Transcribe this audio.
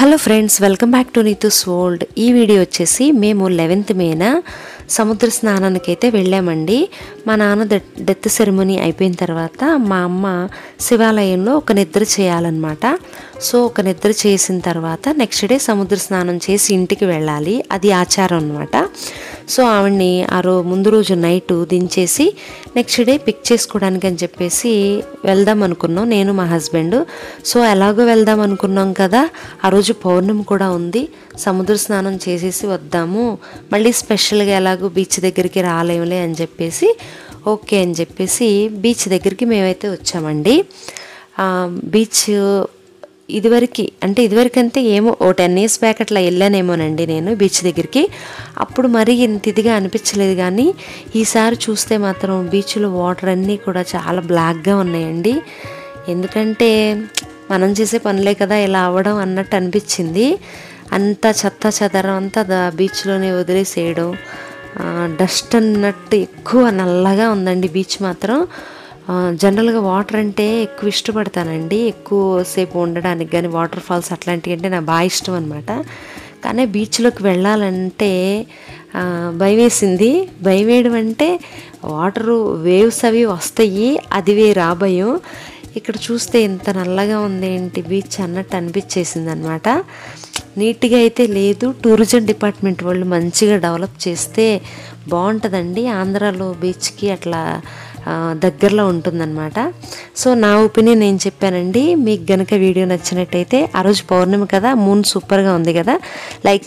Hello friends, welcome back to Neetu's world. ఈ video వచ్చేసి మేము 11th మేన సముద్ర స్నానానికి అయితే వెళ్ళామండి. మా నాన్న డెత్ సెరమనీ అయిపోయిన తర్వాత మా అమ్మ శివాలయంలో ఒక నిద్ర చేయాలన్నమాట. సో ఒక నిద్ర చేసిన తర్వాత నెక్స్ట్ డే సముద్ర స్నానం చేసి ఇంటికి వెళ్ళాలి, అది ఆచారం అనమాట. సో ఆవిడ్ని ముందు రోజు నైట్ దించేసి నెక్స్ట్ డే పిక్ చేసుకోవడానికి అని చెప్పేసి వెళ్దాం అనుకున్నాం, నేను మా హస్బెండ్. సో ఎలాగో వెళ్దాం అనుకున్నాం కదా, ఆ రోజు పౌర్ణమి కూడా ఉంది, సముద్ర స్నానం చేసేసి వద్దాము, మళ్ళీ స్పెషల్గా ఎలాగో బీచ్ దగ్గరికి రాలేములే అని చెప్పేసి ఓకే అని చెప్పేసి బీచ్ దగ్గరికి మేమైతే వచ్చామండి. బీచ్ ఇదివరకంటే ఏమో 10 years బ్యాక్ అట్లా వెళ్ళానేమోనండి నేను బీచ్ దగ్గరికి. అప్పుడు మరీ ఇంత ఇదిగా అనిపించలేదు, కానీ ఈసారి చూస్తే మాత్రం బీచ్లో వాటర్ అన్నీ కూడా చాలా బ్లాక్గా ఉన్నాయండి. ఎందుకంటే మనం చేసే పనులే కదా ఇలా అవ్వడం అన్నట్టు అనిపించింది. అంతా చెత్త చెదరం అంతా బీచ్లోనే వదిలేసేయడం, డస్ట్ అన్నట్టు ఎక్కువ నల్లగా ఉందండి బీచ్ మాత్రం. జనరల్గా వాటర్ అంటే ఎక్కువ ఇష్టపడతానండి, ఎక్కువసేపు ఉండడానికి, కానీ వాటర్ ఫాల్స్ అట్లాంటివి అంటే నాకు బాగా ఇష్టం అనమాట. కానీ బీచ్లోకి వెళ్ళాలంటే భయం వేసింది. భయం వేయడం అంటే వాటరు వేవ్స్ అవి వస్తాయి, అది వేరు ఆ భయం. ఇక్కడ చూస్తే ఇంత నల్లగా ఉంది ఏంటి బీచ్ అన్నట్టు అనిపించేసింది అనమాట. నీట్గా అయితే లేదు. టూరిజం డిపార్ట్మెంట్ వాళ్ళు మంచిగా డెవలప్ చేస్తే బాగుంటుందండి. ఆంధ్రాలో బీచ్కి అట్లా దగ్గరలో ఉంటుందన్నమాట. సో నా ఒపీనియన్ నేను చెప్పానండి. మీకు గనక వీడియో నచ్చినట్టయితే, ఆ రోజు పౌర్ణమి కదా, మూన్ సూపర్గా ఉంది కదా, లైక్